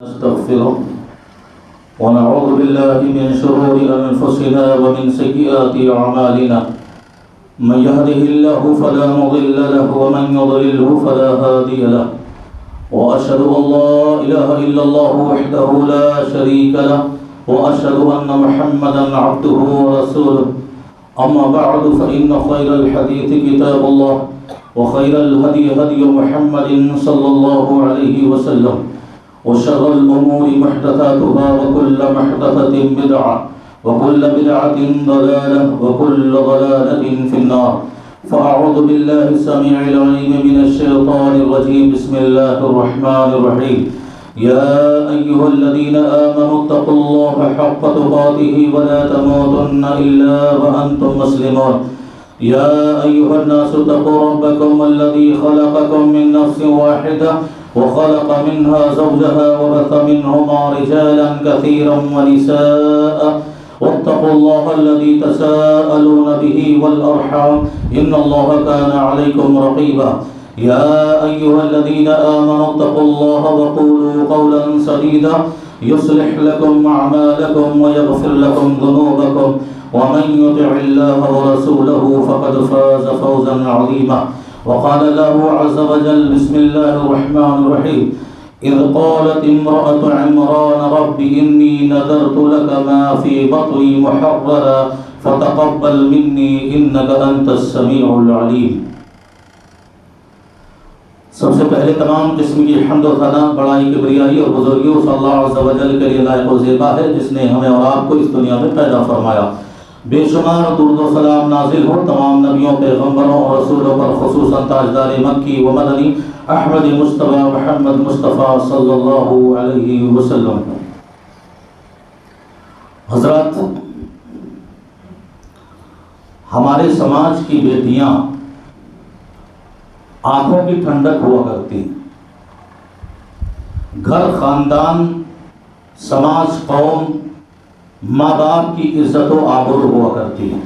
نستغفره ونعوذ بالله من شرور أنفسنا ومن سيئات أعمالنا من يهده الله فلا مضل له ومن يضلله فلا هادي له وأشهد أن لا إله إلا الله وحده لا شريك له وأشهد أن محمدا عبده ورسوله أما بعد فإن خير الحديث كتاب الله وخير الهدي هدي محمد صلى الله عليه وسلم وشر الأمور محدثاتها وكل محدثة بدعة وكل بدعة ضلالة وكل ضلالة في النار فأعوذ بالله السميع العليم من الشيطان الرجيم بسم الله الرحمن الرحيم يا أيها الذين آمنوا اتقوا الله حق تقاته ولا تموتن إلا وأنتم مسلمون يا أيها الناس اتقوا ربكم الذي خلقكم من نفس واحدة وخلق منها زوجها وبث منهما رجالا كثيرا ونساء واتقوا الله الذي تساءلون به والأرحام إن الله كان عليكم رقيبا يا أيها الذين آمنوا اتقوا الله وقولوا قولا سديدا يصلح لكم أعمالكم ويغفر لكم ذنوبكم ومن يطع الله ورسوله فقد فاز فوزا عظيما وقال الله عز وجل بسم الله الرحمن الرحيم إذ قالت امرأة عمران رب إني نذرت لك ما في بطني محررا فتقبل مني إنك أنت السميع العليم. سب سے پہلے تمام قسم کی حمد و ثنا بڑائی کبریائی اور بزرگی اس اللہ عز و جل کے لیے لائق و زیبا ہے جس نے ہمیں اور آپ کو اس دنیا میں پیدا فرمایا. بے شمار درود و سلام نازل ہو تمام نبیوں پیغمبروں اور رسولوں پر خصوصاً تاجدار مکی و مدنی احمد مصطفیٰ محمد مصطفیٰ صلی اللہ علیہ وسلم. حضرات، ہمارے سماج کی بیٹیاں آنکھوں کی ٹھنڈک ہوا کرتی ہیں. گھر، خاندان، سماج، قوم، ماں باپ کی عزت و آبرو ہوا کرتی ہیں.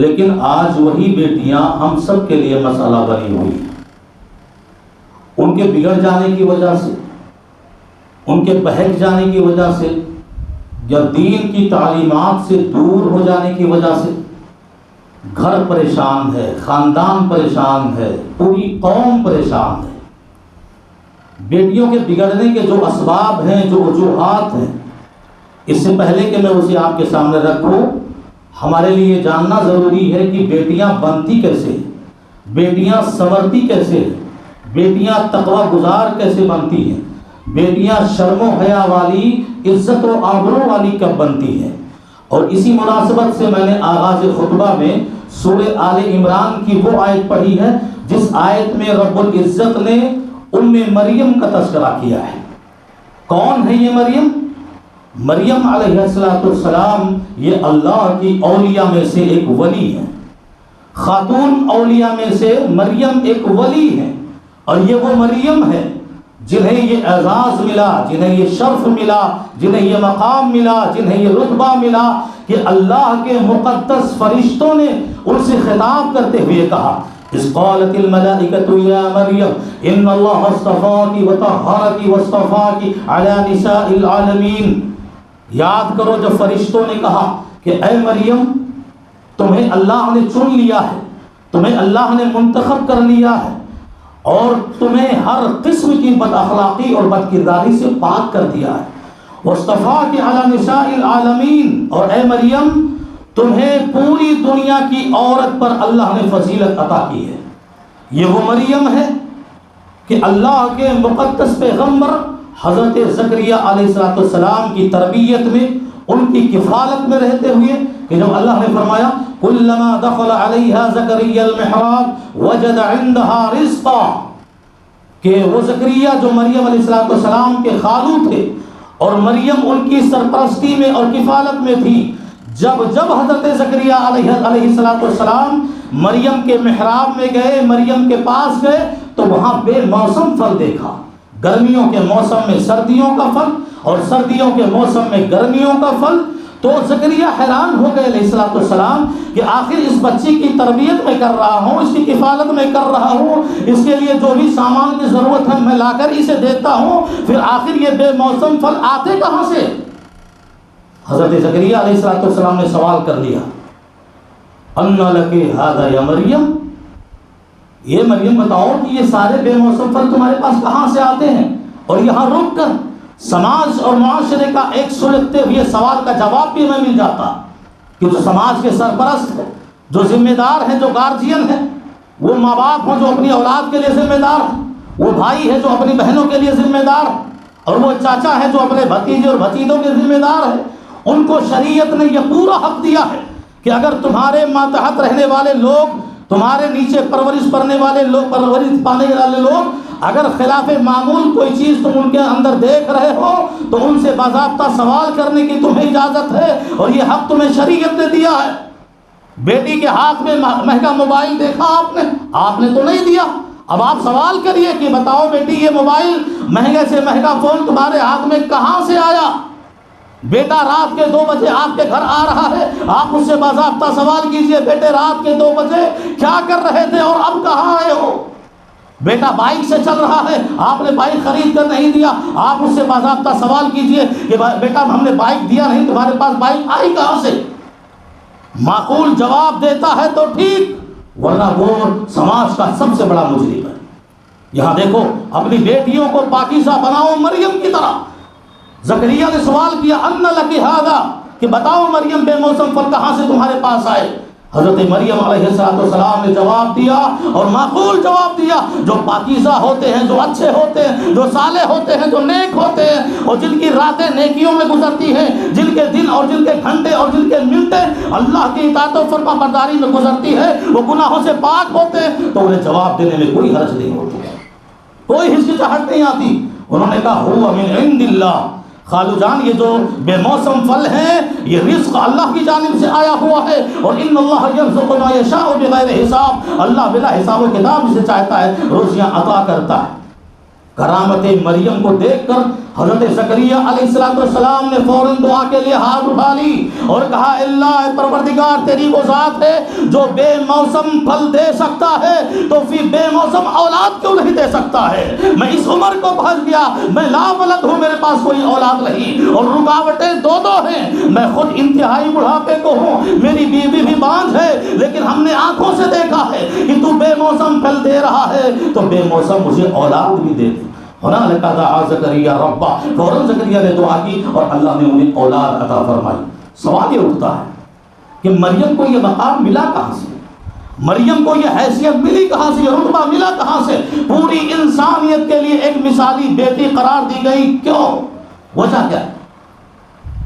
لیکن آج وہی بیٹیاں ہم سب کے لیے مسئلہ بنی ہوئی ہیں. ان کے بگڑ جانے کی وجہ سے، ان کے بہک جانے کی وجہ سے، یا دین کی تعلیمات سے دور ہو جانے کی وجہ سے گھر پریشان ہے، خاندان پریشان ہے، پوری قوم پریشان ہے. بیٹیوں کے بگڑنے کے جو اسباب ہیں، جو وجوہات ہیں، اس سے پہلے کہ میں اسے آپ کے سامنے رکھوں، ہمارے لیے جاننا ضروری ہے کہ بیٹیاں بنتی کیسے، بیٹیاں سنورتی کیسے، بیٹیاں تقوی گزار کیسے بنتی ہیں، بیٹیاں شرم و حیا والی، عزت و آبرو والی کب بنتی ہیں. اور اسی مناسبت سے میں نے آغاز خطبہ میں سورہ آل عمران کی وہ آیت پڑھی ہے جس آیت میں رب العزت نے ام مریم کا تذکرہ کیا ہے. کون ہے یہ مریم؟ مریم علیہ السلام یہ اللہ کی اولیاء میں سے ایک ولی ہیں. خاتون اولیاء میں سے مریم ایک ولی ہیں. اور یہ وہ مریم ہے جنہیں یہ اعزاز ملا، جنہیں یہ شرف ملا، جنہیں یہ مقام ملا، جنہیں یہ رتبہ ملا کہ اللہ کے مقدس فرشتوں نے ان سے خطاب کرتے ہوئے کہا اذ قالت الملائکۃ یا مریم ان اللہ اصطفاک وطہرک واصطفاک علی نساء العالمین. یاد کرو جب فرشتوں نے کہا کہ اے مریم، تمہیں اللہ نے چن لیا ہے، تمہیں اللہ نے منتخب کر لیا ہے اور تمہیں ہر قسم کی بد اخلاقی اور بد کرداری سے پاک کر دیا ہے. واصطفاک علی نساء العالمین، اور اے مریم تمہیں پوری دنیا کی عورت پر اللہ نے فضیلت عطا کی ہے. یہ وہ مریم ہے کہ اللہ کے مقدس پیغمبر حضرت زکریا علیہ السلام کی تربیت میں، ان کی کفالت میں رہتے ہوئے کہ جب اللہ نے فرمایا کلما دخل علیہا زکریا المحراب وجد عندها رزقا، کہ وہ زکریا جو مریم علیہ السلام کے خالو تھے اور مریم ان کی سرپرستی میں اور کفالت میں تھی، جب حضرت زکریا علیہ السلام مریم کے محراب میں گئے، مریم کے پاس گئے تو وہاں بے موسم پھل دیکھا. گرمیوں کے موسم میں سردیوں کا پھل اور سردیوں کے موسم میں گرمیوں کا پھل. تو زکریا حیران ہو گئے علیہ السلام کہ آخر اس بچی کی تربیت میں کر رہا ہوں، اس کی کفالت میں کر رہا ہوں، اس کے لیے جو بھی سامان کی ضرورت ہے میں لا کر اسے دیتا ہوں، پھر آخر یہ بے موسم پھل آتے کہاں سے؟ حضرت زکریا علیہ السلام نے سوال کر لیا، اَنَّ لَكِ هَذَا يَا مریم، یہ مریم بتاؤ کہ یہ سارے بے موسم پھل تمہارے پاس کہاں سے آتے ہیں؟ اور یہاں رک کر سماج اور معاشرے کا ایک سلگتے ہوئے سوال کا جواب بھی ہمیں مل جاتا کہ جو سماج کے سرپرست ہیں، جو ذمہ دار ہیں، جو گارجین ہیں، وہ ماں باپ ہوں جو اپنی اولاد کے لیے ذمہ دار ہیں، وہ بھائی ہیں جو اپنی بہنوں کے لیے ذمہ دار ہیں، اور وہ چاچا ہیں جو اپنے بھتیجے اور بھتیجوں کے ذمہ دار ہیں، ان کو شریعت نے یہ پورا حق دیا ہے کہ اگر تمہارے ماتحت رہنے والے لوگ، تمہارے نیچے پرورش پانے والے لوگ اگر خلاف معمول کوئی چیز تم ان کے اندر دیکھ رہے ہو تو ان سے باضابطہ سوال کرنے کی تمہیں اجازت ہے، اور یہ حق تمہیں شریعت نے دیا ہے۔ بیٹی کے ہاتھ میں مہنگا موبائل دیکھا آپ نے تو نہیں دیا، اب آپ سوال کریے کہ بتاؤ بیٹی یہ موبائل مہنگے سے مہنگا فون تمہارے ہاتھ میں کہاں سے آیا؟ بیٹا رات کے 2 بجے آپ کے گھر آ رہا ہے، آپ اس سے باضابطہ سوال کیجئے، بیٹے رات کے 2 بجے کیا کر رہے تھے اور اب کہاں آئے ہو؟ بیٹا بائک سے چل رہا ہے، آپ نے بائک خرید کر نہیں دیا، آپ اس سے باضابطہ سوال کیجئے کہ بیٹا ہم نے بائک دیا نہیں، تمہارے پاس بائک آئی کہاں سے؟ معقول جواب دیتا ہے تو ٹھیک، ورنہ وہ سماج کا سب سے بڑا مجرم ہے۔ یہاں دیکھو اپنی بیٹیوں کو پاکیزہ بناؤ مریم کی طرح۔ زکریا نے سوال کیا اَنَّ لَكِ هَذَا، کہ بتاؤ مریم بے موسم پھل کہاں سے تمہارے پاس آئے؟ حضرت مریم علیہ السلام نے جواب دیا، اور معقول جواب دیا، جو پاکیزہ ہوتے ہیں، جو اچھے ہوتے ہیں، جو صالح ہوتے ہیں، جو نیک ہوتے ہیں، اور جن کی راتیں نیکیوں میں گزرتی ہیں، جن کے دن اور جن کے گھنٹے اور جن کے منٹیں اللہ کی اطاعت و فرما برداری میں گزرتی ہے، وہ گناہوں سے پاک ہوتے ہیں، تو انہیں جواب دینے میں کوئی حرج نہیں ہوتی، کوئی ہچکچاہٹ نہیں آتی۔ انہوں نے کہا هُوَ مِنْ عِنْدِ اللَّهِ، خالو جان یہ جو بے موسم پھل ہیں یہ رزق اللہ کی جانب سے آیا ہوا ہے، اور ان اللہ یرزق ما یشاء بغیر حساب، اللہ بلا حساب و کتاب جسے چاہتا ہے روزیاں عطا کرتا ہے۔ کرامت مریم کو دیکھ کر حضرت زکریا علیہ السلام نے فوراً دعا کے لیے ہاتھ اٹھا لی اور کہا اللہ پروردگار تیری وہ ذات ہے جو بے موسم پھل دے سکتا ہے تو پھر بے موسم اولاد کیوں نہیں دے سکتا ہے؟ میں اس عمر کو پہنچ گیا، میں لاولد ہوں، میرے پاس کوئی اولاد نہیں، اور رکاوٹیں دو ہیں، میں خود انتہائی بڑھاپے کو ہوں، میری بیوی بھی بانجھ ہے، لیکن ہم نے آنکھوں سے دیکھا ہے کہ تو بے موسم پھل دے رہا ہے، تو بے موسم مجھے اولاد بھی دے دے۔ ہنالک دعا زکریا ربہ، فوراً زکریا نے دعا کی اور اللہ نے انہیں اولاد عطا فرمائی۔ سوال یہ اٹھتا ہے کہ مریم کو یہ مقام ملا کہاں سے؟ مریم کو یہ حیثیت ملی کہاں سے؟ یہ رتبہ ملا کہاں سے؟ پوری انسانیت کے لیے ایک مثالی بیٹی قرار دی گئی، کیوں؟ وجہ کیا ہے؟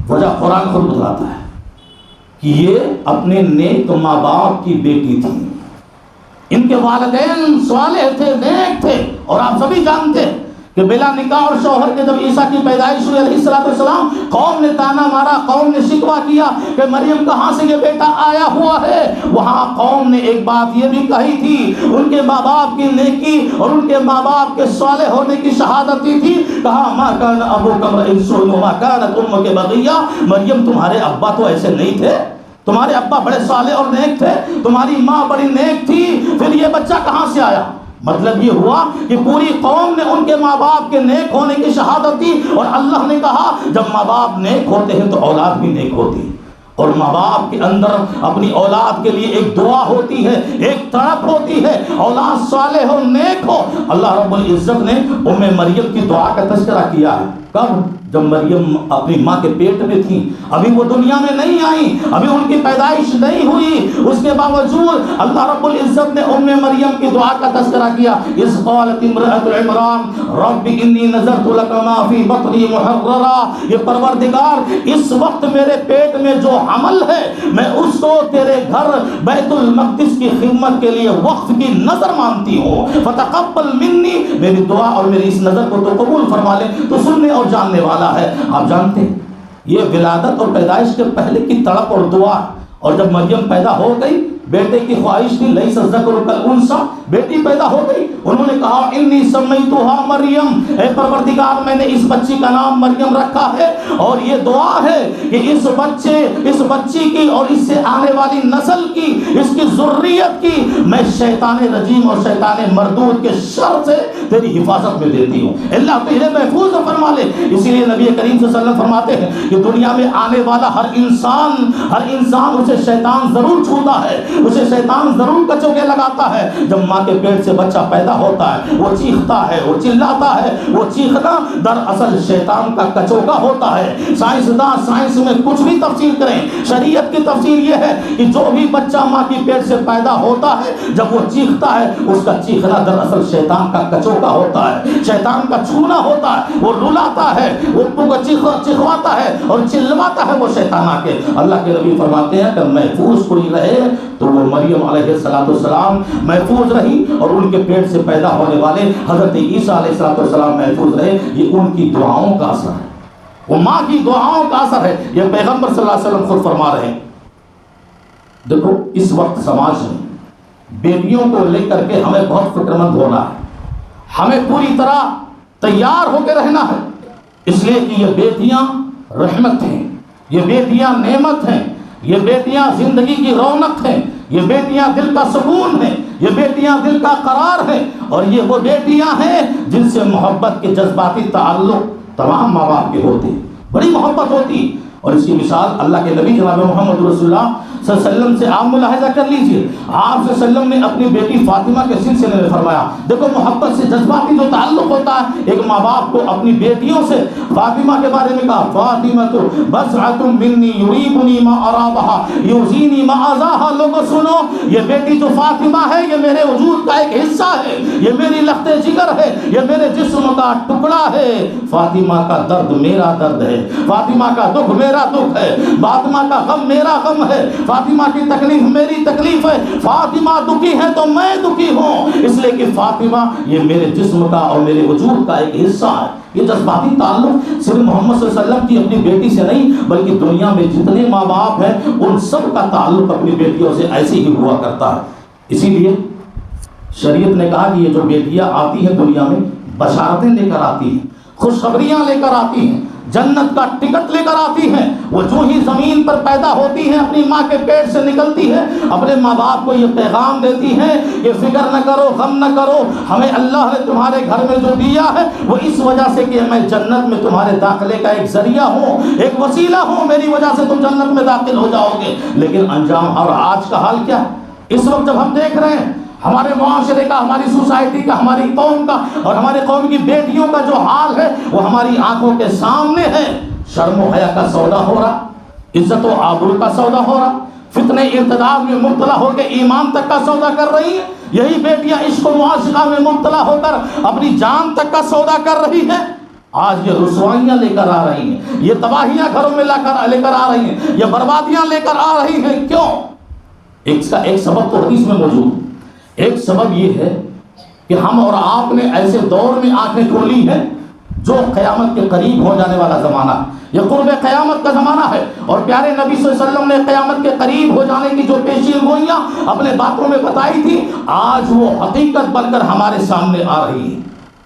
وجہ قرآن خود بتلاتا ہے کہ یہ اپنے نیک ماں باپ کی بیٹی تھی، ان کے والدین صالح تھے، نیک تھے، اور آپ سبھی جانتے ہیں کہ بلا نکاح اور شوہر کے جب عیسیٰ کی پیدائش ہوئی علیہ السلام، قوم نے تانا مارا، قوم نے شکوہ کیا کہ مریم کہاں سے یہ بیٹا آیا ہوا ہے۔ وہاں قوم نے ایک بات یہ بھی کہی تھی، ان کے ماں باپ کی نیکی اور ان کے ماں باپ کے صالح ہونے کی شہادت دی تھی، کہا ما کان ابوک امرئ سوء وما کانت امک بغیہ، مریم تمہارے ابا تو ایسے نہیں تھے، تمہارے ابا بڑے صالح اور نیک تھے، تمہاری ماں بڑی نیک تھی، پھر یہ بچہ کہاں سے آیا؟ مطلب یہ ہوا کہ پوری قوم نے ان کے ماں باپ کے نیک ہونے کی شہادت دی، اور اللہ نے کہا جب ماں باپ نیک ہوتے ہیں تو اولاد بھی نیک ہوتی ہے، اور ماں باپ کے اندر اپنی اولاد کے لیے ایک دعا ہوتی ہے، ایک تڑپ ہوتی ہے، اولاد صالح ہو، نیک ہو۔ اللہ رب العزت نے مریم کی دعا کا تذکرہ کیا ہے، کب؟ جب مریم اپنی ماں کے پیٹ میں تھی، ابھی وہ دنیا میں نہیں آئی، ابھی ان کی پیدائش نہیں ہوئی، اس کے باوجود اللہ رب العزت نے مریم کی دعا کا تذکرہ کیا۔ اذ قالت امرأۃ عمران رب انی نذرت لک ما فی بطنی محررا، یہ پروردگار اس وقت میرے پیٹ میں جو عمل ہے میں اس کو تیرے گھر بیت المقدس کی خدمت کے لیے وقف کی نظر مانتی ہوں، فتقبل منی، میری دعا اور میری اس نظر کو تو قبول فرما لے، تو سننے اور جاننے والا ہے۔ آپ جانتے ہیں یہ ولادت اور پیدائش کے پہلے کی تڑپ اور دعا، اور جب مریم پیدا ہو گئی بیٹے کی خواہش تھی، لیس الذکر کالانثی، بیٹی پیدا ہو گئی، انہوں نے کہا انی سمیتھا مریم، اے پروردگار میں نے اس بچی کا نام مریم رکھا ہے، اور یہ دعا ہے کہ اس بچی کی اور اس سے آنے والی نسل کی، اس کی ذریت کی میں شیطان رجیم اور شیطان مردود کے شر سے تیری حفاظت میں دیتی ہوں، اللہ تجھے محفوظ فرما لے۔ اسی لیے نبی کریم صلی اللہ علیہ وسلم فرماتے ہیں کہ دنیا میں آنے والا ہر انسان اسے شیطان ضرور چھوتا ہے، اسے شیطان ضرور کچوکے لگاتا ہے۔ جب ماں کے پیٹ سے بچہ پیدا ہوتا ہے وہ چیختا ہے، وہ چلاتا ہے، وہ چیخنا دراصل شیطان کا کچوکا ہوتا ہے۔ سائنسداں سائنس میں کچھ بھی تفسیر کریں، شریعت کی تفسیر یہ ہے کہ جو بھی بچہ ماں کی پیٹ سے پیدا ہوتا ہے جب وہ چیختا ہے اس کا چیخنا دراصل شیطان کا کچوکا ہوتا ہے، شیطان کا چھونا ہوتا ہے، وہ رلاتا ہے، وہ چکھواتا ہے اور چلواتا ہے وہ شیطان آ کے۔ اللہ کے نبی فرماتے ہیں کہ محفوظ کوئی رہے تو وہ مریم علیہ السلام محفوظ رہی، اور ان کے پیٹ سے پیدا ہونے والے حضرت عیسیٰ علیہ السلام محفوظ رہے۔ یہ ان کی دعاؤں کا اثر ہے، وہ ماں کی دعاؤں کا اثر ہے، یہ پیغمبر صلی اللہ علیہ وسلم خود فرما رہے ہیں۔ دیکھو اس وقت سماج میں بیٹیوں کو لے کر کے ہمیں بہت فکر مند ہونا ہے، ہمیں پوری طرح تیار ہو کے رہنا ہے، اس لیے کہ یہ بیٹیاں رحمت ہیں، یہ بیٹیاں نعمت ہیں، یہ بیٹیاں زندگی کی رونق ہیں، یہ بیٹیاں دل کا سکون ہیں، یہ بیٹیاں دل کا قرار ہیں، اور یہ وہ بیٹیاں ہیں جن سے محبت کے جذباتی تعلق تمام ماں باپ کے ہوتے، بڑی محبت ہوتی۔ اور اس کی مثال اللہ کے نبی جناب محمد رسول اللہ صلی اللہ علیہ وسلم سے آپ ملاحظہ کر لیجئے۔ آپ صلی اللہ علیہ وسلم نے اپنی بیٹی فاطمہ کے سلسلے میں فرمایا، دیکھو محبت سے جذباتی جو تعلق ہوتا ہے ایک ماں باپ کو اپنی بیٹیوں سے، فاطمہ کے بارے میں کہا فاطمہ تو بضعۃ منی یریبنی ما ارابہا یؤذینی ما اذاہا۔ لوگوں سنو، یہ بیٹی جو فاطمہ ہے یہ میرے وجود کا ایک حصہ ہے، یہ میری لخت جگر ہے، یہ میرے جسم کا ٹکڑا ہے۔ فاطمہ کا درد میرا درد ہے، فاطمہ کا دکھ میرا دکھ ہے، فاطمہ کا غم میرا غم ہے، فاطمہ کی تکلیف میری تکلیف ہے، فاطمہ دکھی ہے تو میں دکھی ہوں، اس لیے کہ فاطمہ یہ میرے جسم کا اور میرے وجود کا ایک حصہ ہے۔ یہ جذباتی تعلق صرف محمد صلی اللہ علیہ وسلم کی اپنی بیٹی سے نہیں بلکہ دنیا میں جتنے ماں باپ ہیں ان سب کا تعلق اپنی بیٹیوں سے ایسے ہی ہوا کرتا ہے۔ اسی لیے شریعت نے کہا کہ یہ جو بیٹیاں آتی ہیں دنیا میں بشارتیں لے کر آتی ہیں، خوشخبریاں لے کر آتی ہیں، جنت کا ٹکٹ لے کر آتی ہیں۔ وہ جو ہی زمین پر پیدا ہوتی ہیں اپنی ماں کے پیٹ سے نکلتی ہے اپنے ماں باپ کو یہ پیغام دیتی ہیں کہ فکر نہ کرو، غم نہ کرو، ہمیں اللہ نے تمہارے گھر میں جو دیا ہے وہ اس وجہ سے کہ میں جنت میں تمہارے داخلے کا ایک ذریعہ ہوں، ایک وسیلہ ہوں، میری وجہ سے تم جنت میں داخل ہو جاؤ گے۔ لیکن انجام اور آج کا حال کیا ہے؟ اس وقت جب ہم دیکھ رہے ہیں ہمارے معاشرے کا، ہماری سوسائٹی کا، ہماری قوم کا اور ہمارے قوم کی بیٹیوں کا جو حال ہے وہ ہماری آنکھوں کے سامنے ہے۔ شرم و حیا کا سودا ہو رہا، عزت و آبرو کا سودا ہو رہا، فتنہ ارتداد میں مبتلا ہو کے ایمان تک کا سودا کر رہی ہیں۔ یہی بیٹیاں عشق و معاشقہ میں مبتلا ہو کر اپنی جان تک کا سودا کر رہی ہیں۔ آج یہ رسوائیاں لے کر آ رہی ہیں، یہ تباہیاں گھروں میں لے کر آ رہی ہیں، یہ بربادیاں لے کر آ رہی ہیں۔ کیوں؟ ایک سبب تو حدیث میں موجود ہے۔ ایک سبب یہ ہے کہ ہم اور آپ نے ایسے دور میں آنکھیں کھولی ہیں جو قیامت کے قریب ہو جانے والا زمانہ ہے، یہ قرب قیامت کا زمانہ ہے، اور پیارے نبی صلی اللہ علیہ وسلم نے قیامت کے قریب ہو جانے کی جو پیشین گوئیاں اپنے باتوں میں بتائی تھی آج وہ حقیقت بن کر ہمارے سامنے آ رہی ہے۔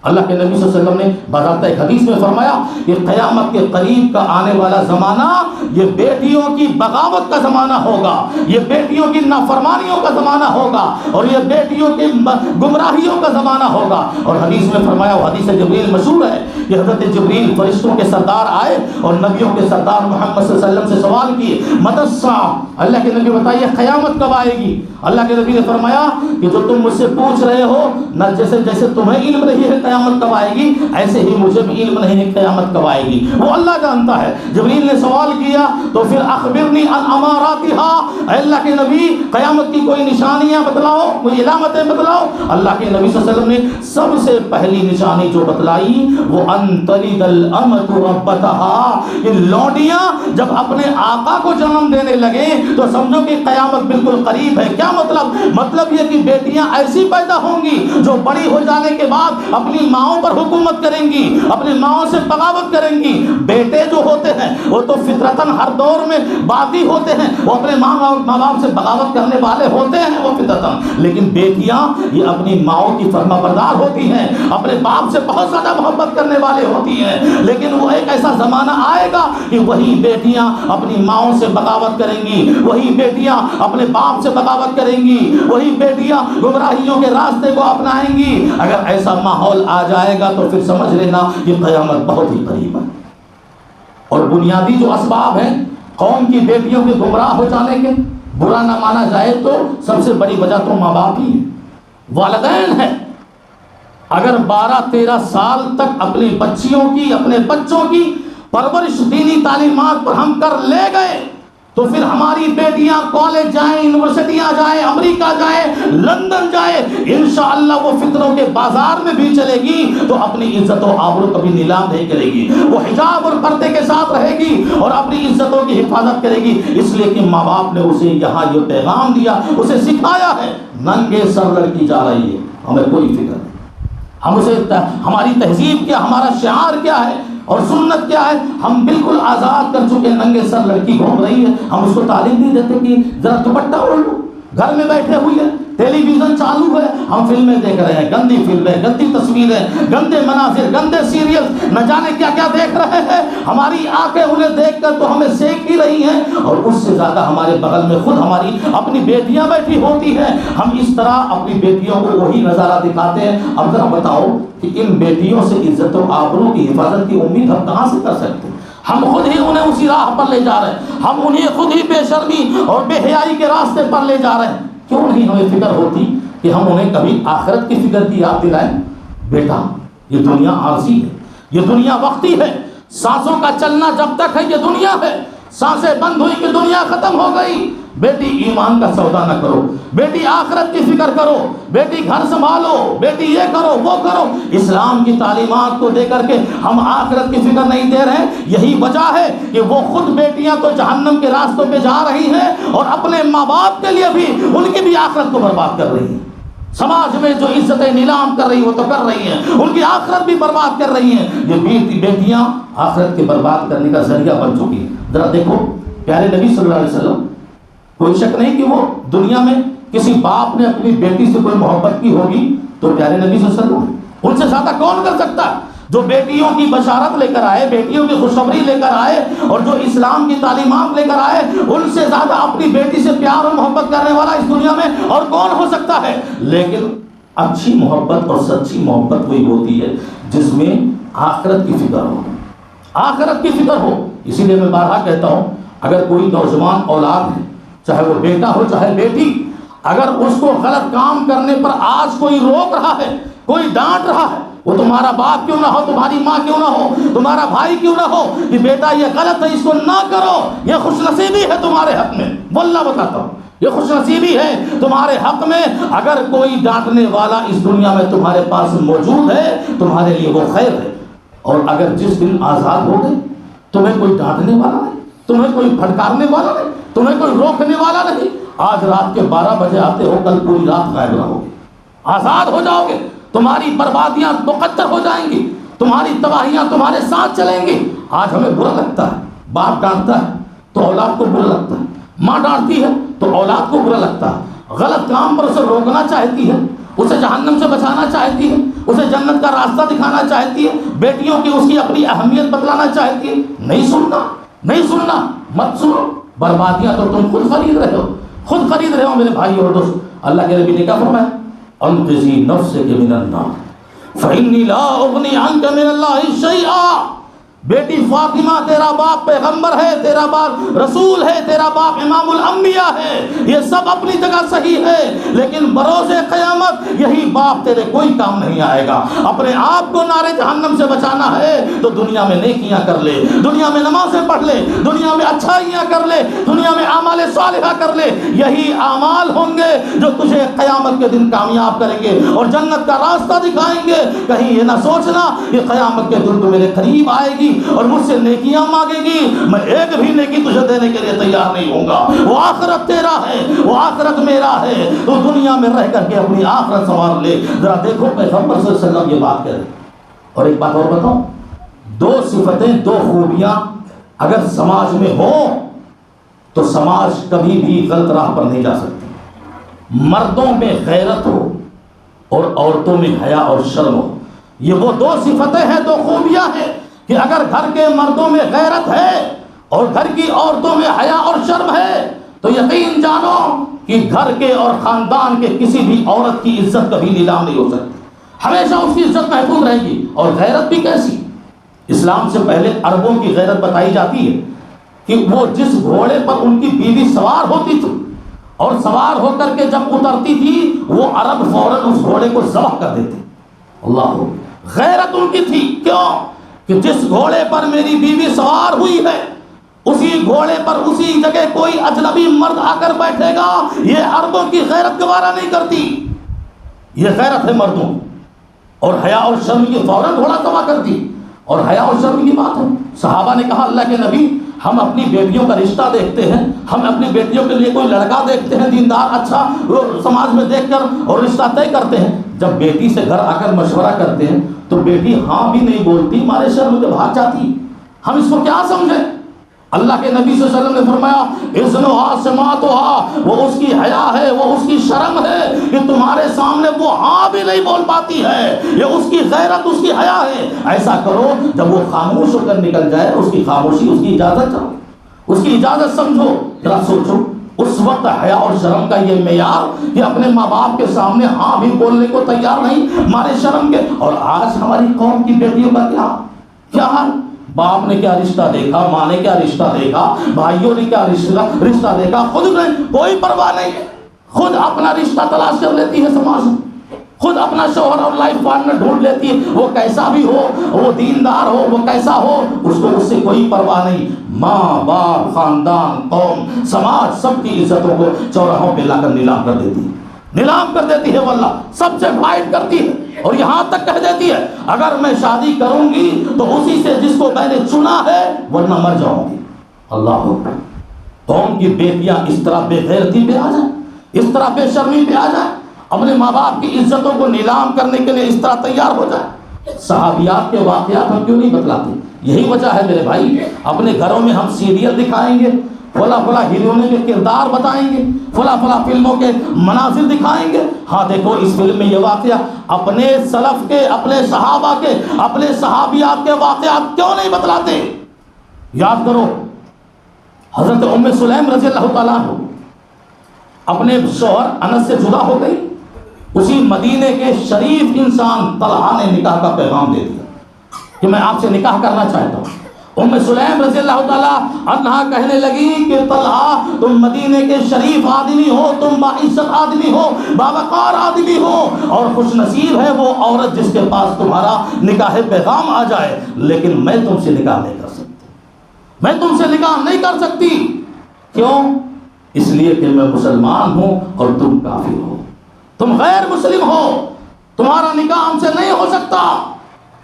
اللہ کے نبی صلی اللہ علیہ وسلم نے باضابطہ ایک حدیث میں فرمایا کہ قیامت کے قریب کا آنے والا زمانہ یہ بیٹیوں کی بغاوت کا زمانہ ہوگا، یہ بیٹیوں کی نافرمانیوں کا زمانہ ہوگا، اور یہ بیٹیوں کی گمراہیوں کا زمانہ ہوگا۔ اور حدیث میں فرمایا، وہ حدیث جبریل مشہور ہے کہ حضرت جبریل فرشتوں کے سردار آئے اور نبیوں کے سردار محمد صلی اللہ علیہ وسلم سے سوال کیے، متی الساعہ، اللہ کے نبی بتائیے قیامت کب آئے گی؟ اللہ کے نبی نے فرمایا کہ جو تم مجھ سے پوچھ رہے ہو نہ، جیسے تمہیں علم نہیں ہے قیامت کب آئے گی ایسے ہی مجھے بھی علم نہیں ہے قیامت کب آئے گی، وہ اللہ جانتا ہے۔ جبریل نے سوال کیا تو پھر اخبرنی عن اماراتها، اے اللہ کے نبی قیامت کی کوئی نشانیاں بتلاؤ، کوئی علامتیں بتلاؤ۔ اللہ کے نبی صلی اللہ علیہ وسلم نے سب سے پہلی نشانی جو بتلائی وہ ان تلد الامۃ ربتها، کہ لونڈیاں جب اپنے آقا کو جنم دینے لگے تو سمجھو کہ قیامت بالکل قریب ہے۔ کیا مطلب یہ کہ بیٹیاں ایسی پیدا ہوں گی جو بڑی ہو جانے کے بعد اپنی ماؤں پر حکومت کریں گی، اپنی ماؤں سے بغاوت کریں گی۔ بیٹے جو ہوتے ہیں وہ تو فطرتاً ہر دور میں باغی ہوتے ہیں، وہ اپنے ماں باپ سے بغاوت کرنے والے ہوتے ہیں وہ فطرتاً، لیکن بیٹیاں یہ اپنی ماؤں کی فرما بردار ہوتی ہیں، اپنے باپ سے بہت زیادہ محبت کرنے والے ہوتی ہیں، لیکن وہ ایک ایسا زمانہ آئے گا کہ وہی بیٹیاں اپنی ماؤں سے بغاوت کریں گی، وہی بیٹیاں اپنے باپ سے بغاوت کریں گی، وہی بیٹیاں گمراہیوں کے راستے کو اپنائیں گی۔ اگر ایسا ماحول آ جائے گا تو پھر سمجھ لینا کہ قیامت بہت ہی قریب ہے۔ اور بنیادی جو اسباب ہیں قوم کی بیٹیوں کے گمراہ ہو جانے کے، برا نہ مانا جائے تو سب سے بڑی وجہ تو ماں باپ ہی ہے، والدین ہیں۔ اگر 12-13 سال تک اپنی بچیوں کی، اپنے بچوں کی پرورش دینی تعلیمات پر ہم کر لے گئے تو پھر ہماری بیٹیاں کالج جائیں، یونیورسٹیاں جائیں، امریکہ جائیں، لندن جائیں، انشاءاللہ وہ فطروں کے بازار میں بھی چلے گی تو اپنی عزت و آبرو کبھی نیلام نہیں کرے گی، وہ حجاب اور پردے کے ساتھ رہے گی اور اپنی عزتوں کی حفاظت کرے گی، اس لیے کہ ماں باپ نے اسے یہاں یہ پیغام دیا، اسے سکھایا ہے ننگے سر لڑکی جا رہی ہے، ہمیں کوئی فکر نہیں، ہم اسے ہماری تہذیب کیا، ہمارا شعار کیا ہے اور سنت کیا ہے، ہم بالکل آزاد کر چکے، ننگے سر لڑکی گھوم رہی ہے، ہم اس کو تعلیم نہیں دیتے کہ ذرا دوپٹہ اوڑھ لو، گھر میں بیٹھے ہوئی ہے، ٹیلی ویژن چالو ہے، ہم فلمیں دیکھ رہے ہیں، گندی فلمیں، گندی تصویریں، گندے مناظر، گندے سیریل، نہ جانے کیا کیا دیکھ رہے ہیں، ہماری آنکھیں انہیں دیکھ کر تو ہمیں سینک ہی رہی ہیں، اور اس سے زیادہ ہمارے بغل میں خود ہماری اپنی بیٹیاں بیٹھی ہوتی ہیں، ہم اس طرح اپنی بیٹیوں کو وہی نظارہ دکھاتے ہیں۔ اب ذرا بتاؤ کہ ان بیٹیوں سے عزت و آبرو کی حفاظت کی امید ہم کہاں سے کر سکتے ہیں؟ ہم خود ہی انہیں اسی راہ پر لے جا رہے ہیں، ہم انہیں خود ہی بے شرمی اور بے حیائی کے راستے پر لے جا رہے ہیں۔ کیوں نہیں ہمیں فکر ہوتی کہ ہم انہیں کبھی آخرت کی فکر کی یاد دلائیں؟ بیٹا یہ دنیا عارضی ہے، یہ دنیا وقتی ہے، سانسوں کا چلنا جب تک ہے یہ دنیا ہے، سانسیں بند ہوئی کہ دنیا ختم ہو گئی۔ بیٹی ایمان کا سودا نہ کرو، بیٹی آخرت کی فکر کرو، بیٹی گھر سنبھالو، بیٹی یہ کرو وہ کرو۔ اسلام کی تعلیمات کو دے کر کے ہم آخرت کی فکر نہیں دے رہے، یہی وجہ ہے کہ وہ خود بیٹیاں تو جہنم کے راستوں پہ جا رہی ہیں اور اپنے ماں باپ کے لیے بھی ان کی بھی آخرت کو برباد کر رہی ہیں۔ سماج میں جو عزتیں نیلام کر رہی وہ تو کر رہی ہیں، ان کی آخرت بھی برباد کر رہی ہیں۔ یہ بیٹیاں آخرت کے برباد کرنے کا ذریعہ بن چکی ہیں۔ ذرا دیکھو پیارے نبی صلی اللہ علیہ وسلم، کوئی شک نہیں کہ وہ دنیا میں کسی باپ نے اپنی بیٹی سے کوئی محبت کی ہوگی تو پیارے نبی صلی اللہ علیہ وسلم ان سے زیادہ کون کر سکتا ہے؟ جو بیٹیوں کی بشارت لے کر آئے، بیٹیوں کی خوشخبری لے کر آئے اور جو اسلام کی تعلیمات لے کر آئے، ان سے زیادہ اپنی بیٹی سے پیار اور محبت کرنے والا اس دنیا میں اور کون ہو سکتا ہے؟ لیکن اچھی محبت اور سچی محبت وہی ہوتی ہے جس میں آخرت کی فکر ہو، آخرت کی فکر ہو۔ اسی لیے میں بارہا کہتا ہوں، اگر کوئی نوجوان اولاد ہے، چاہے وہ بیٹا ہو چاہے بیٹی، اگر اس کو غلط کام کرنے پر آج کوئی روک رہا ہے، کوئی ڈانٹ رہا ہے، وہ تمہارا باپ کیوں نہ ہو، تمہاری ماں کیوں نہ ہو، تمہارا بھائی کیوں نہ ہو، کہ بیٹا یہ غلط ہے اس کو نہ کرو، یہ خوش نصیبی ہے تمہارے حق میں، واللہ بتاتا ہوں یہ خوش نصیبی ہے تمہارے حق میں۔ اگر کوئی ڈانٹنے والا اس دنیا میں تمہارے پاس موجود ہے تمہارے لیے وہ خیر ہے، اور اگر جس دن آزاد ہو گئے تمہیں کوئی ڈانٹنے والا نہیں، تمہیں کوئی پھٹکارنے والا نہیں، تمہیں کوئی روکنے والا نہیں، آج رات کے 12 بجے آتے ہو، کل پوری رات غائب رہو گے، آزاد ہو جاؤ گے، تمہاری بربادیاں مقدر ہو جائیں گی، تمہاری تباہیاں تمہارے ساتھ چلیں گی۔ آج ہمیں برا لگتا ہے، باپ ڈانٹتا ہے تو اولاد کو برا لگتا ہے، ماں ڈانٹتی ہے تو اولاد کو برا لگتا ہے، غلط کام پر اسے روکنا چاہتی ہے، اسے جہنم سے بچانا چاہتی ہے، اسے جنت کا راستہ دکھانا چاہتی ہے، بیٹیوں کی اس کی اپنی اہمیت بتلانا چاہتی ہے۔ نہیں سننا، نہیں سننا، مت سنو، بربادیاں تو تم خود خرید رہے ہو، خود خرید رہے ہو میرے بھائی اور دوست۔ اللہ کے نبی نے کیا فرمایا؟ انقذی نفسک من النار فإنی لا اغنی عنک من اللہ شیئا۔ بیٹی فاطمہ تیرا باپ پیغمبر ہے، تیرا باپ رسول ہے، تیرا باپ امام الانبیاء ہے، یہ سب اپنی جگہ صحیح ہے، لیکن بروز قیامت یہی باپ تیرے کوئی کام نہیں آئے گا۔ اپنے آپ کو نارے جہنم سے بچانا ہے تو دنیا میں نیکیاں کر لے، دنیا میں نمازیں پڑھ لے، دنیا میں اچھائیاں کر لے، دنیا میں اعمال صالحہ کر لے، یہی اعمال ہوں گے جو تجھے قیامت کے دن کامیاب کریں گے اور جنت کا راستہ دکھائیں گے۔ کہیں یہ نہ سوچنا کہ قیامت کے دن تو میرے قریب آئے گی اور مجھ سے نیکیاں مانگے گی، میں ایک بھی نیکی تجھے دینے کے لیے تیار نہیں ہوں گا۔ وہ آخرت تیرا ہے، وہ آخرت میرا ہے، تو دنیا میں رہ کر کے اپنی آخرت سنوار لے۔ ذرا دیکھو پیغمبر صلی اللہ علیہ وسلم یہ بات کہہ رہے۔ اور ایک بات اور بتاؤں، دو صفتیں، دو خوبیاں اگر سماج میں ہو تو سماج کبھی بھی غلط راہ پر نہیں جا سکتی۔ مردوں میں غیرت ہو اور عورتوں میں حیا اور شرم ہو، یہ وہ دو صفتیں ہیں، دو خوبیاں ہیں کہ اگر گھر کے مردوں میں غیرت ہے اور گھر کی عورتوں میں حیا اور شرم ہے تو یقین جانو کہ گھر کے اور خاندان کے کسی بھی عورت کی عزت کبھی نیلام نہیں ہو سکتی، ہمیشہ اس کی عزت محفوظ رہے گی۔ اور غیرت بھی کیسی؟ اسلام سے پہلے عربوں کی غیرت بتائی جاتی ہے کہ وہ جس گھوڑے پر ان کی بیوی سوار ہوتی تھی اور سوار ہو کر کے جب اترتی تھی وہ عرب فوراً اس گھوڑے کو ذبح کر دیتے۔ اللہ، غیرت ان کی تھی، کیوں کہ جس گھوڑے پر میری بیوی سوار ہوئی ہے اسی گھوڑے پر اسی جگہ کوئی اجنبی مرد آ کر بیٹھے گا، یہ عربوں کی غیرت گوارا نہیں کرتی، یہ غیرت ہے مردوں۔ اور حیا اور شرم کی فوراً گھوڑا ذبح کر دی۔ اور حیا اور شرم کی بات ہے، صحابہ نے کہا اللہ کے نبی ہم اپنی بیٹیوں کا رشتہ دیکھتے ہیں، ہم اپنی بیٹیوں کے لیے کوئی لڑکا دیکھتے ہیں دیندار اچھا سماج میں دیکھ کر اور رشتہ طے کرتے ہیں، جب بیٹی سے گھر آ کر مشورہ کرتے ہیں تو بیٹی ہاں بھی نہیں بولتی، ہمارے شرم کے بھاگ جاتی، ہم اس کو کیا سمجھیں؟ اللہ کے نبی صلی اللہ علیہ وسلم نے فرمایا اذنھا سماعتھا، وہ اس کی حیا ہے، وہ اس کی شرم ہے کہ تمہارے سامنے وہ ہاں بھی نہیں بول پاتی ہے، یہ اس کی غیرت، اس کی حیا ہے۔ ایسا کرو جب وہ خاموش ہو کر نکل جائے اس کی خاموشی اس کی اجازت چاہو، اس کی اجازت سمجھو۔ ذرا سوچو اس وقت حیا اور شرم کا یہ معیار کہ اپنے ماں باپ کے سامنے ہاں بھی بولنے کو تیار نہیں ہمارے شرم کے۔ اور آج ہماری قوم کی بیٹیوں کا کیا حال؟ باپ نے کیا رشتہ دیکھا، ماں نے کیا رشتہ دیکھا، بھائیوں نے کیا رشتہ دیکھا، خود نے کوئی پرواہ نہیں، خود اپنا رشتہ تلاش کر لیتی ہے سماج میں، خود اپنا شوہر اور لائف پارٹنر ڈھونڈ لیتی ہے، وہ کیسا بھی ہو، وہ دیندار ہو، وہ کیسا ہو، اس کو اس سے کوئی پرواہ نہیں۔ ماں باپ، خاندان، قوم، سماج سب کی عزتوں کو چوراہوں پہ لا کر نیلام کر دیتی ہے، نیلام کر دیتی ہے، واللہ سب سے فائٹ کرتی ہے اور یہاں تک کہہ دیتی ہے اگر میں شادی کروں گی تو اسی سے جس کو میں نے چنا ہے ورنہ مر جاؤں گی۔ اللہ اکبر! قوم کی بیٹیاں اس طرح بے غیرتی پہ آ جائیں، اس طرح بے شرمی پہ آ جائیں، اپنے ماں باپ کی عزتوں کو نیلام کرنے کے لیے اس طرح تیار ہو جائے۔ صحابیات کے واقعات ہم کیوں نہیں بتلاتے؟ یہی وجہ ہے میرے بھائی، اپنے گھروں میں ہم سیریل دکھائیں گے، فلاں فلاں ہیروئنوں کے کردار بتائیں گے، فلاں فلاں فلموں کے مناظر دکھائیں گے، ہاں دیکھو اس فلم میں یہ واقعہ، اپنے سلف کے، اپنے صحابہ کے، اپنے صحابیات کے واقعات کیوں نہیں بتلاتے؟ یاد کرو حضرت ام سلیم رضی اللہ تعالیٰ عنہ اپنے شوہر انس سے جدا ہو گئی، اسی مدینے کے شریف انسان طلحہ نے نکاح کا پیغام دے دیا کہ میں آپ سے نکاح کرنا چاہتا ہوں۔ ام سلیم رضی اللہ تعالیٰ عنہا کہنے لگی کہ طلحہ تم مدینے کے شریف آدمی ہو، تم باعزت آدمی ہو، باوقار آدمی ہو، اور خوش نصیب ہے وہ عورت جس کے پاس تمہارا نکاح پیغام آ جائے، لیکن میں تم سے نکاح نہیں کر سکتی، میں تم سے نکاح نہیں کر سکتی۔ کیوں؟ اس لیے کہ میں مسلمان ہوں اور تم کافر ہو، تم غیر مسلم ہو، تمہارا نکاح ہم سے نہیں ہو سکتا۔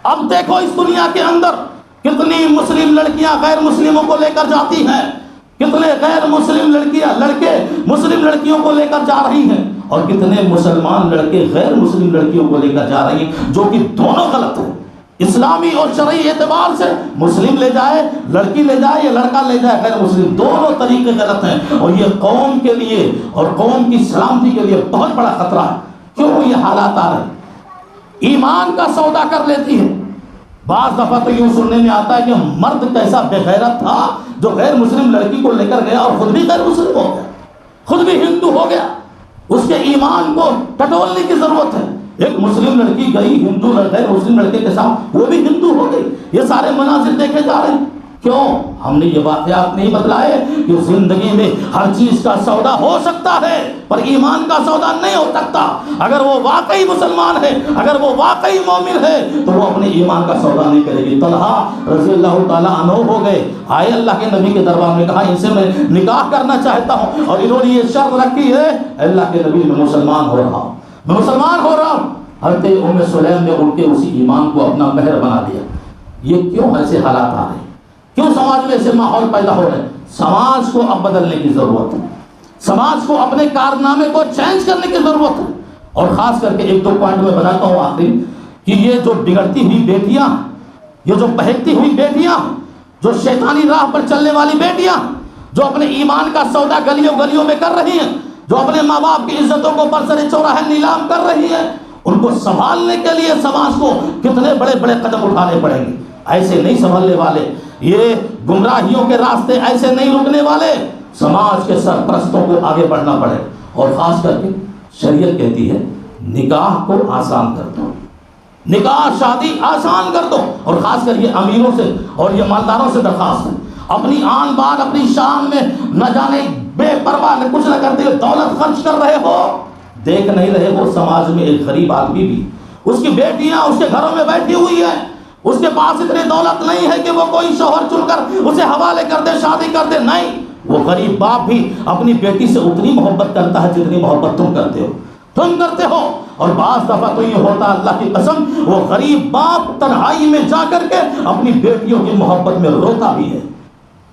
اب دیکھو اس دنیا کے اندر کتنی مسلم لڑکیاں غیر مسلموں کو لے کر جاتی ہیں، کتنے غیر مسلم لڑکے مسلم لڑکیوں کو لے کر جا رہی ہیں، اور کتنے مسلمان لڑکے غیر مسلم لڑکیوں کو لے کر جا رہی ہیں، جو کہ دونوں غلط ہیں۔ اسلامی اور شرعی اعتبار سے مسلم لے جائے، لڑکی لے جائے یا لڑکا لے جائے، غیر مسلم، دونوں طریقے غلط ہیں، اور یہ قوم کے لیے اور قوم کی سلامتی کے لیے بہت بڑا خطرہ ہے۔ کیوں یہ حالات آ رہے ہیں؟ ایمان کا سودا کر لیتی ہے۔ بعض دفعہ تو یوں سننے میں آتا ہے کہ مرد کیسا بے غیرت تھا جو غیر مسلم لڑکی کو لے کر گیا اور خود بھی غیر مسلم ہو گیا، خود بھی ہندو ہو گیا۔ اس کے ایمان کو ٹٹولنے کی ضرورت ہے۔ ایک مسلم لڑکی گئی ہندو غیر مسلم لڑکے کے ساتھ، وہ بھی ہندو ہو گئی۔ یہ سارے مناظر دیکھے جا رہے ہیں، کیوں؟ ہم نے یہ واقعات نہیں بتلائے کہ زندگی میں ہر چیز کا سودا ہو سکتا ہے پر ایمان کا سودا نہیں ہو سکتا۔ اگر وہ واقعی مسلمان ہے، اگر وہ واقعی مومن ہے تو وہ اپنے ایمان کا سودا نہیں کرے گی۔ طلحہ رضی اللہ تعالیٰ عنہ ہو گئے، آئے اللہ کے نبی کے دربار میں، کہا ان سے میں نکاح کرنا چاہتا ہوں، اور انہوں نے یہ شرط رکھی ہے اللہ کے نبی میں مسلمان ہو رہا ہوں، میں مسلمان ہو رہا ہوں۔ حضرت ام سلیم نے ان کے اسی ایمان کو اپنا مہر بنا دیا۔ یہ کیوں ایسے حالات آ رہے ہیں؟ کیوں سماج میں ایسے ماحول پیدا ہو رہے ہیں؟ سماج کو اب بدلنے کی ضرورت ہے، سماج کو اپنے کارنامے کو چینج کرنے کی ضرورت ہے۔ اور خاص کر کے ایک دو پوائنٹ میں بتاتا ہوں آخری، کہ یہ جو بگڑتی ہوئی بیٹیاں، یہ جو بہکتی ہوئی بیٹیاں، جو شیطانی راہ پر چلنے والی بیٹیاں، جو اپنے ایمان کا سودا گلیوں گلیوں میں کر رہی ہیں، جو اپنے ماں باپ کی عزتوں کو برسر چوراہے نیلام کر رہی ہیں، ان کو سنبھالنے کے لیے سماج کو کتنے بڑے بڑے قدم اٹھانے پڑیں گے۔ ایسے نہیں سنبھلنے والے، یہ گمراہیوں کے راستے ایسے نہیں رکنے والے۔ سماج کے سرپرستوں کو آگے بڑھنا پڑے، اور خاص کر کے شریعت کہتی ہے نکاح کو آسان کر دو، نکاح شادی آسان کر دو۔ اور خاص کر یہ امیروں سے اور یہ مالداروں سے درخواست ہے، اپنی آن بان اپنی شان میں نہ جانے بے پرواہ کچھ نہ کرتے ہوئے دولت خرچ کر رہے ہو، دیکھ نہیں رہے ہو سماج میں ایک غریب آدمی بھی، اس کی بیٹیاں اس کے گھروں میں بیٹھی ہوئی ہیں، اس کے پاس اتنی دولت نہیں ہے کہ وہ کوئی شوہر چن کر اسے حوالے کر دے، شادی کر دے، نہیں، وہ غریب باپ بھی اپنی بیٹی سے اتنی محبت کرتا ہے جتنی محبت تم کرتے ہو۔ اور بعض دفعہ تو یہ ہوتا ہے اللہ کی قسم، وہ غریب باپ تنہائی میں جا کر کے اپنی بیٹیوں کی محبت میں روتا بھی ہے۔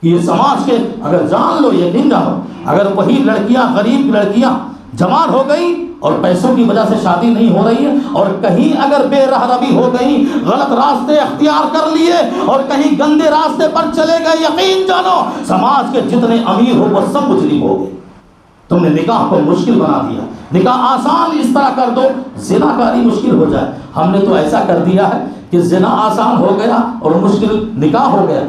یہ سماج کے اگر جان لو، یقین جانو، اگر وہی لڑکیاں، غریب لڑکیاں جوان ہو گئی اور پیسوں کی وجہ سے شادی نہیں ہو رہی ہے، اور کہیں اگر بے راہ روی ہو گئی، غلط راستے اختیار کر لیے اور کہیں گندے راستے پر چلے گئے، یقین جانو سماج کے جتنے امیر ہو وہ سب مجرم ہو گئے۔ تم نے نکاح کو مشکل بنا دیا، نکاح آسان اس طرح کر دو زنا کاری مشکل ہو جائے۔ ہم نے تو ایسا کر دیا ہے کہ زنا آسان ہو گیا اور مشکل نکاح ہو گیا۔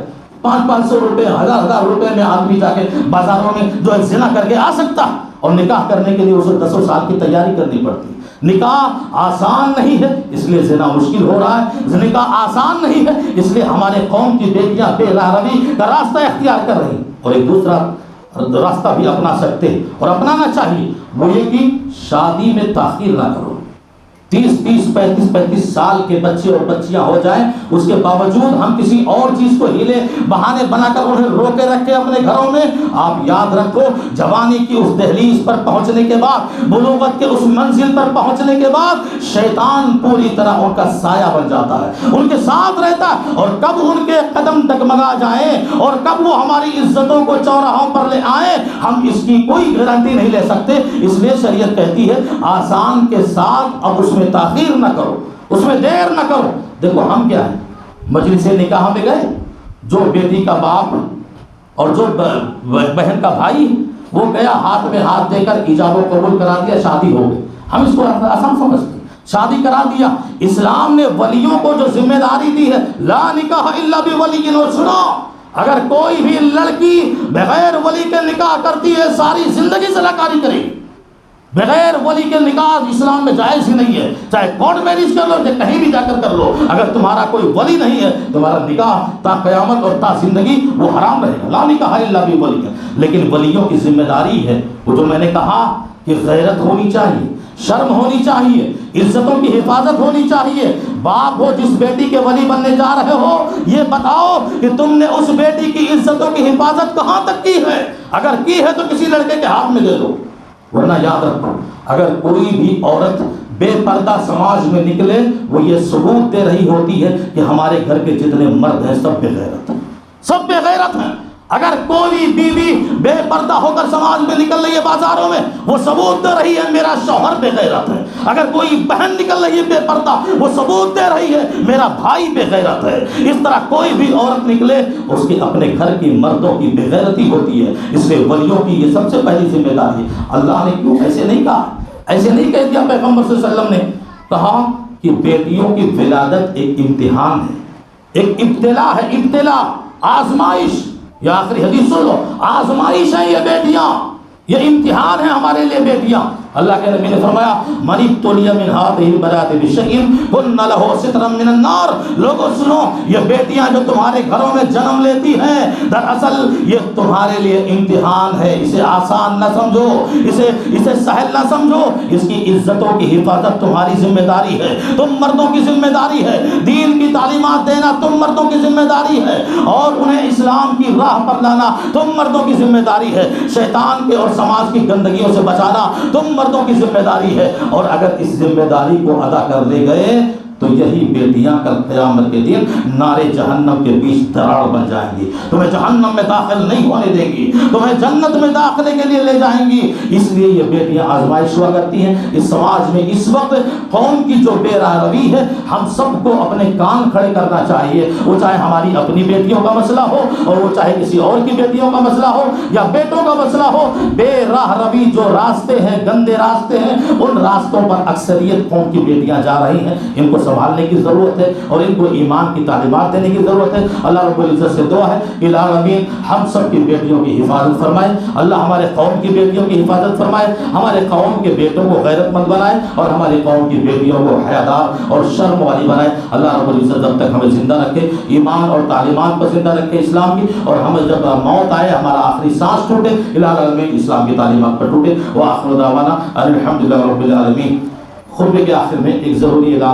500 روپے، 1000 روپے میں آدمی جا کے بازاروں میں جو ہے زنا کر کے آ سکتا، اور نکاح کرنے کے لیے اسے 10 سال کی تیاری کرنی پڑتی۔ نکاح آسان نہیں ہے اس لیے زنا مشکل ہو رہا ہے، نکاح آسان نہیں ہے اس لیے ہمارے قوم کی بیٹیاں بے راہ روی کا راستہ اختیار کر رہی، اور ایک دوسرا راستہ بھی اپنا سکتے اور اپنانا چاہیے، وہ یہ کہ شادی میں تاخیر نہ کرو۔ 30 35 سال کے بچے اور بچیاں ہو جائیں، اس کے باوجود ہم کسی اور چیز کو ہیلے بہانے بنا کر انہیں روکے رکھے اپنے گھروں میں۔ آپ یاد رکھو، جوانی کی اس دہلیز پر پہنچنے کے بعد، بلوغت کے اس منزل پر پہنچنے کے بعد، شیطان پوری طرح ان کا سایہ بن جاتا ہے، ان کے ساتھ رہتا ہے، اور کب ان کے قدم ڈگمگا جائیں اور کب وہ ہماری عزتوں کو چوراہوں پر لے آئیں، ہم اس کی کوئی گارنٹی نہیں لے سکتے۔ اس لیے شریعت کہتی ہے آسان کے ساتھ اب اس میں تاخیر نہ کرو، اس میں دیر نہ کرو۔ دیکھو ہم کیا ہے، مجلس نکاح میں گئے، جو بیٹی کا باپ اور جو بہن کا بھائی، وہ گیا ہاتھ میں ہاتھ دے کر ایجاب و قبول کرا دیا، شادی ہو گئی۔ ہم اس کو آسان سمجھتے، شادی کرا دیا۔ اسلام نے ولیوں کو جو ذمہ داری دی ہے، لا نکاح الا بولی، اور سنو، اگر کوئی بھی لڑکی بغیر ولی کے نکاح کرتی ہے ساری زندگی زناکاری کرے گی۔ بغیر ولی کے نکاح اسلام میں جائز ہی نہیں ہے، چاہے کورٹ میرج کر لو، چاہے کہیں بھی جا کر لو، اگر تمہارا کوئی ولی نہیں ہے تمہارا نکاح تا قیامت اور تا زندگی وہ حرام رہے گا۔ لا نکاح الا بولی۔ لیکن ولیوں کی ذمہ داری ہے، وہ جو میں نے کہا کہ غیرت ہونی چاہیے، شرم ہونی چاہیے، عزتوں کی حفاظت ہونی چاہیے۔ باپ ہو، جس بیٹی کے ولی بننے جا رہے ہو، یہ بتاؤ کہ تم نے اس بیٹی کی عزتوں کی حفاظت کہاں تک کی ہے؟ اگر کی ہے تو کسی لڑکے کے ہاتھ میں دے دو، ورنہ یاد رکھو اگر کوئی بھی عورت بے پردہ سماج میں نکلے، وہ یہ ثبوت دے رہی ہوتی ہے کہ ہمارے گھر کے جتنے مرد ہیں سب بے غیرت ہیں، سب بے غیرت ہیں۔ اگر کوئی بیوی بے پردہ ہو کر سماج میں نکل رہی ہے بازاروں میں، وہ ثبوت دے رہی ہے میرا شوہر بے غیرت ہے۔ اگر کوئی بہن نکل رہی ہے بے پردہ، وہ ثبوت دے رہی ہے میرا بھائی بے غیرت ہے۔ اس طرح کوئی بھی عورت نکلے، اس کی اپنے گھر کی مردوں کی بے غیرتی ہوتی ہے۔ اس لیے ولیوں کی یہ سب سے پہلی ذمہ داری ہے۔ اللہ نے کیوں ایسے نہیں کہا، ایسے نہیں کہہ دیا پیغمبر صلی اللہ علیہ وسلم نے، کہا کہ بیٹیوں کی ولادت ایک امتحان ہے، ایک ابتلا ہے، ابتلا، آزمائش۔ یہ آخری حدیث سن لو، آزمائش ہے یہ بیٹیاں، یہ امتحان ہے ہمارے لیے بیٹیاں۔ اللہ کے نبی نے فرمایا من ابتلی من هذه البنات بشيء كن له سترا من النار۔ لوگوں سنو، یہ بیٹیاں جو تمہارے گھروں میں جنم لیتی ہیں، دراصل یہ تمہارے لیے امتحان ہے۔ اسے آسان نہ سمجھو، اسے سہل نہ سمجھو۔ اس کی عزتوں کی حفاظت تمہاری ذمہ داری ہے، تم مردوں کی ذمہ داری ہے۔ دین کی تعلیمات دینا تم مردوں کی ذمہ داری ہے، اور انہیں اسلام کی راہ پر لانا تم مردوں کی ذمہ داری ہے۔ شیطان کے اور سماج کی گندگیوں سے بچانا تم مردوں کی ذمہ داری ہے۔ اور اگر اس ذمہ داری کو ادا کر لے گئے تو تو یہی بیٹیاں کل قیامت کے دن نار جہنم کے بیچ دراڑ بن جائیں گی، تمہیں جہنم میں داخل نہیں ہونے دیں گی، تمہیں جنت میں داخلے کے لیے لے جائیں گی۔ اس لیے یہ بیٹیاں آزمائش ہوا کرتی ہیں۔ اس سماج میں اس وقت قوم کی جو بے راہ روی ہے، ہم سب کو اپنے کان کھڑے کرنا چاہیے، وہ چاہے ہماری اپنی بیٹیوں کا مسئلہ ہو اور وہ چاہے کسی اور کی بیٹیوں کا مسئلہ ہو یا بیٹوں کا مسئلہ ہو۔ بے راہ روی جو راستے ہیں، گندے راستے ہیں، ان راستوں پر اکثریت قوم کی بیٹیاں جا رہی ہیں، ان کو سنبھالنے کی ضرورت ہے اور ان کو ایمان کی تعلیمات دینے کی ضرورت ہے۔ اللہ رب العزت سے دعا ہے کہ العالمین ہم سب کی بیٹیوں کی حفاظت فرمائے، اللہ ہمارے قوم کی بیٹیوں کی حفاظت فرمائے، ہمارے قوم کے بیٹوں کو غیرت مند بنائے اور ہماری قوم کی بیٹیوں کو حیادار اور شرم والی بنائے۔ اللہ رب العزت جب تک ہمیں زندہ رکھے، ایمان اور تعلیمات پر زندہ رکھے اسلام کی، اور ہمیں جب موت آئے، ہمارا آخری سانس ٹوٹے، العالمین اسلام کی تعلیمات پر ٹوٹے۔ وآخر دعوانا الحمدللہ رب العالمین۔ خطبے کے آخر میں ایک ضروری اعلان